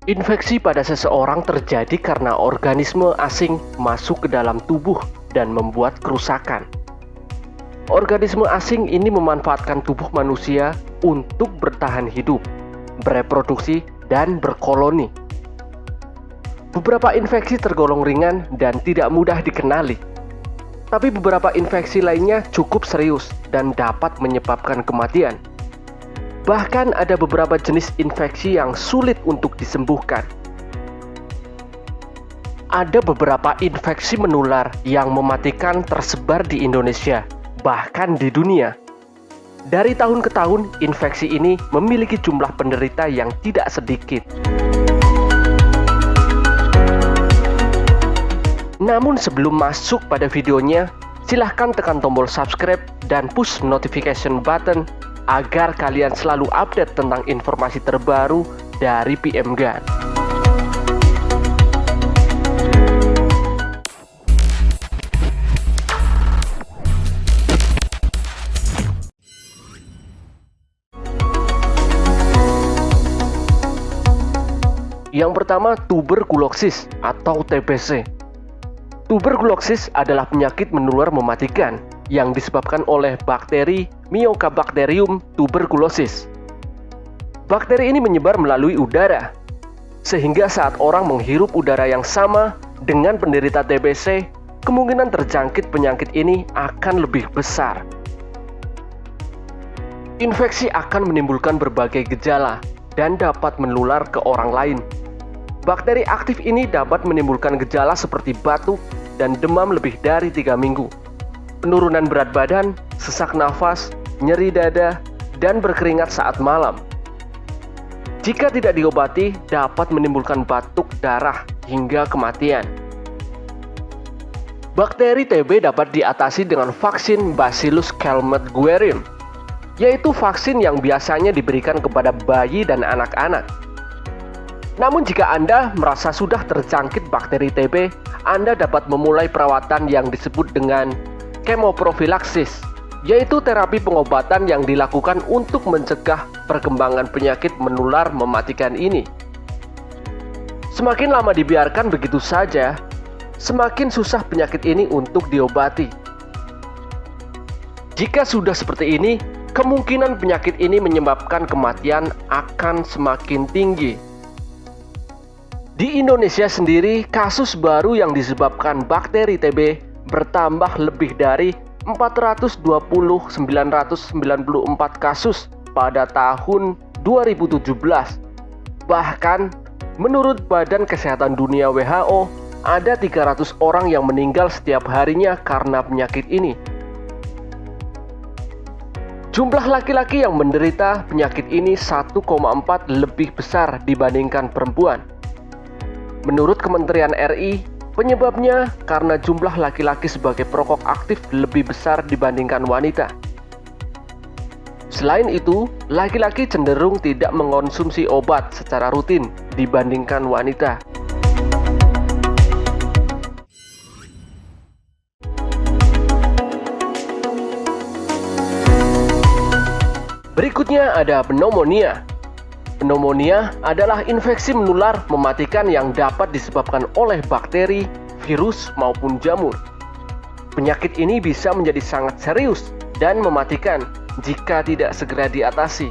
Infeksi pada seseorang terjadi karena organisme asing masuk ke dalam tubuh dan membuat kerusakan. Organisme asing ini memanfaatkan tubuh manusia untuk bertahan hidup, bereproduksi, dan berkoloni. Beberapa infeksi tergolong ringan dan tidak mudah dikenali, tapi beberapa infeksi lainnya cukup serius dan dapat menyebabkan kematian. Bahkan ada beberapa jenis infeksi yang sulit untuk disembuhkan. Ada beberapa infeksi menular yang mematikan tersebar di Indonesia, bahkan di dunia. Dari tahun ke tahun, infeksi ini memiliki jumlah penderita yang tidak sedikit. Namun sebelum masuk pada videonya, silahkan tekan tombol subscribe dan push notification button agar kalian selalu update tentang informasi terbaru dari PM Gun. Yang pertama, tuberkulosis atau TBC. Tuberkulosis adalah penyakit menular mematikan yang disebabkan oleh bakteri Mycobacterium tuberculosis. Bakteri ini menyebar melalui udara, sehingga saat orang menghirup udara yang sama dengan penderita TBC, kemungkinan terjangkit penyakit ini akan lebih besar. Infeksi akan menimbulkan berbagai gejala dan dapat menular ke orang lain. Bakteri aktif ini dapat menimbulkan gejala seperti batuk dan demam lebih dari 3 minggu, penurunan berat badan, sesak nafas, nyeri dada, dan berkeringat saat malam. Jika tidak diobati, dapat menimbulkan batuk, darah, hingga kematian. Bakteri TB dapat diatasi dengan vaksin Bacillus Calmette-Guerin, yaitu vaksin yang biasanya diberikan kepada bayi dan anak-anak. Namun jika Anda merasa sudah terjangkit bakteri TB, Anda dapat memulai perawatan yang disebut dengan kemoprofilaksis, yaitu terapi pengobatan yang dilakukan untuk mencegah perkembangan penyakit menular mematikan ini. Semakin lama dibiarkan begitu saja, semakin susah penyakit ini untuk diobati. Jika sudah seperti ini, kemungkinan penyakit ini menyebabkan kematian akan semakin tinggi. Di Indonesia sendiri, kasus baru yang disebabkan bakteri TB bertambah lebih dari 420.994 kasus pada tahun 2017. Bahkan, menurut Badan Kesehatan Dunia WHO, ada 300 orang yang meninggal setiap harinya karena penyakit ini. Jumlah laki-laki yang menderita penyakit ini 1,4 lebih besar dibandingkan perempuan. Menurut Kementerian RI, penyebabnya karena jumlah laki-laki sebagai perokok aktif lebih besar dibandingkan wanita. Selain itu, laki-laki cenderung tidak mengonsumsi obat secara rutin dibandingkan wanita. Berikutnya ada pneumonia. Pneumonia adalah infeksi menular mematikan yang dapat disebabkan oleh bakteri, virus, maupun jamur. Penyakit ini bisa menjadi sangat serius dan mematikan jika tidak segera diatasi.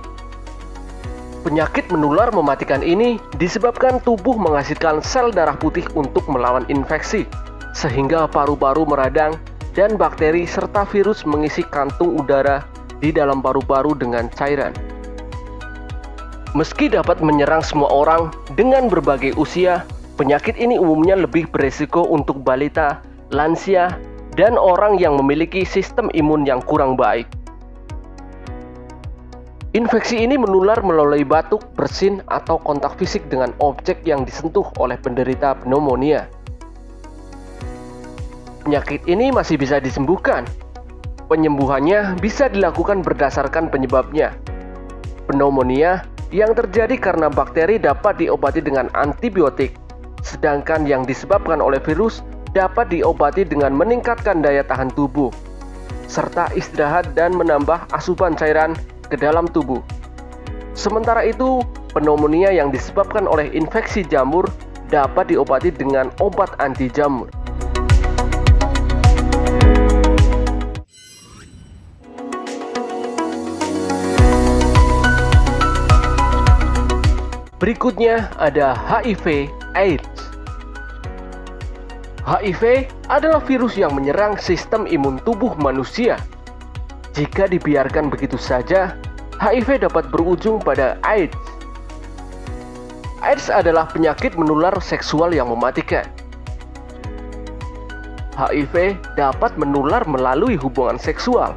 Penyakit menular mematikan ini disebabkan tubuh menghasilkan sel darah putih untuk melawan infeksi, sehingga paru-paru meradang dan bakteri serta virus mengisi kantung udara di dalam paru-paru dengan cairan. Meski dapat menyerang semua orang dengan berbagai usia, penyakit ini umumnya lebih beresiko untuk balita, lansia, dan orang yang memiliki sistem imun yang kurang baik. Infeksi ini menular melalui batuk, bersin, atau kontak fisik dengan objek yang disentuh oleh penderita pneumonia. Penyakit ini masih bisa disembuhkan. Penyembuhannya bisa dilakukan berdasarkan penyebabnya. Pneumonia yang terjadi karena bakteri dapat diobati dengan antibiotik, sedangkan yang disebabkan oleh virus dapat diobati dengan meningkatkan daya tahan tubuh, serta istirahat dan menambah asupan cairan ke dalam tubuh. Sementara itu, pneumonia yang disebabkan oleh infeksi jamur dapat diobati dengan obat anti jamur. Berikutnya ada HIV/AIDS. HIV adalah virus yang menyerang sistem imun tubuh manusia. Jika dibiarkan begitu saja, HIV dapat berujung pada AIDS. AIDS adalah penyakit menular seksual yang mematikan. HIV dapat menular melalui hubungan seksual,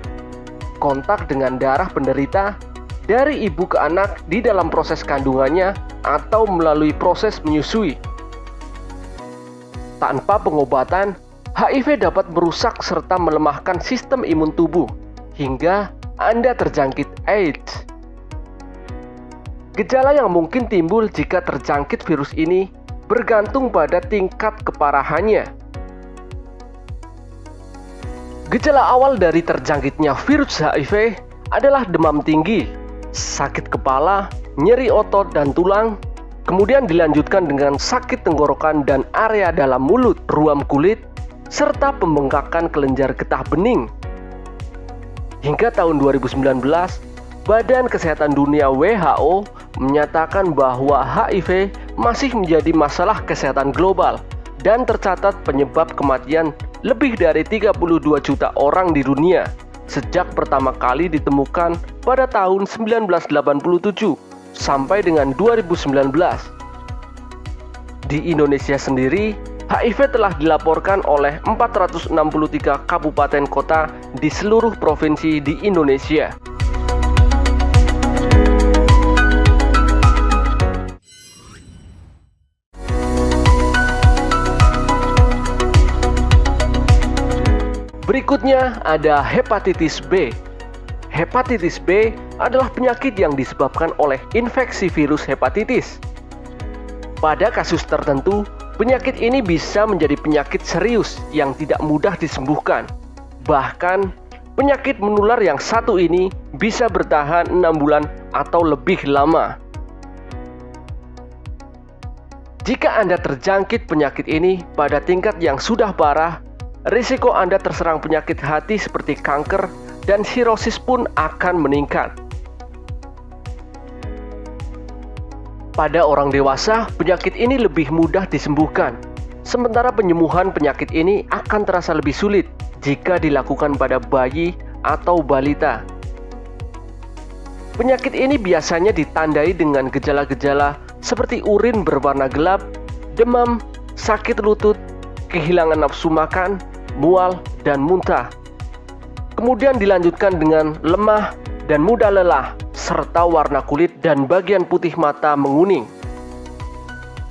kontak dengan darah penderita, dari ibu ke anak di dalam proses kandungannya, atau melalui proses menyusui. Tanpa pengobatan, HIV dapat merusak serta melemahkan sistem imun tubuh, hingga Anda terjangkit AIDS. Gejala yang mungkin timbul jika terjangkit virus ini bergantung pada tingkat keparahannya. Gejala awal dari terjangkitnya virus HIV adalah demam tinggi, sakit kepala, nyeri otot dan tulang, kemudian dilanjutkan dengan sakit tenggorokan dan area dalam mulut, ruam kulit, serta pembengkakan kelenjar getah bening. Hingga tahun 2019, Badan Kesehatan Dunia WHO menyatakan bahwa HIV masih menjadi masalah kesehatan global dan tercatat penyebab kematian lebih dari 32 juta orang di dunia sejak pertama kali ditemukan pada tahun 1987 sampai dengan 2019. Di Indonesia sendiri, HIV telah dilaporkan oleh 463 kabupaten kota di seluruh provinsi di Indonesia. Berikutnya ada hepatitis B. Hepatitis B adalah penyakit yang disebabkan oleh infeksi virus hepatitis. Pada kasus tertentu, penyakit ini bisa menjadi penyakit serius yang tidak mudah disembuhkan. Bahkan, penyakit menular yang satu ini bisa bertahan 6 bulan atau lebih lama. Jika Anda terjangkit penyakit ini pada tingkat yang sudah parah, risiko Anda terserang penyakit hati seperti kanker dan sirosis pun akan meningkat. Pada orang dewasa, penyakit ini lebih mudah disembuhkan, sementara penyembuhan penyakit ini akan terasa lebih sulit jika dilakukan pada bayi atau balita. Penyakit ini biasanya ditandai dengan gejala-gejala seperti urin berwarna gelap, demam, sakit lutut, kehilangan nafsu makan, mual, dan muntah. Kemudian dilanjutkan dengan lemah dan mudah lelah, serta warna kulit dan bagian putih mata menguning.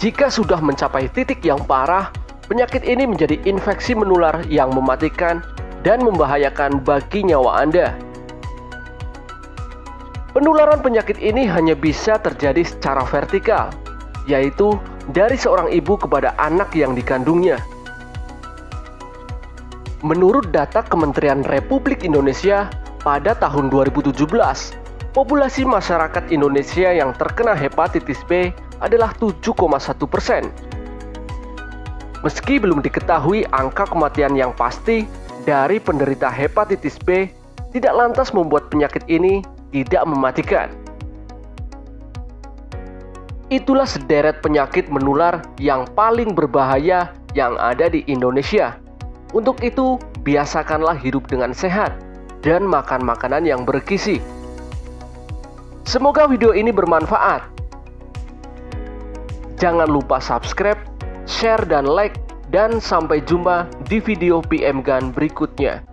Jika sudah mencapai titik yang parah, penyakit ini menjadi infeksi menular yang mematikan dan membahayakan bagi nyawa Anda. Penularan penyakit ini hanya bisa terjadi secara vertikal, yaitu dari seorang ibu kepada anak yang dikandungnya. Menurut data Kementerian Republik Indonesia, pada tahun 2017, populasi masyarakat Indonesia yang terkena hepatitis B adalah 7,1%. Meski belum diketahui angka kematian yang pasti dari penderita hepatitis B, tidak lantas membuat penyakit ini tidak mematikan. Itulah sederet penyakit menular yang paling berbahaya yang ada di Indonesia. Untuk itu, biasakanlah hidup dengan sehat dan makan makanan yang bergizi. Semoga video ini bermanfaat. Jangan lupa subscribe, share, dan like, dan sampai jumpa di video PM Gun berikutnya.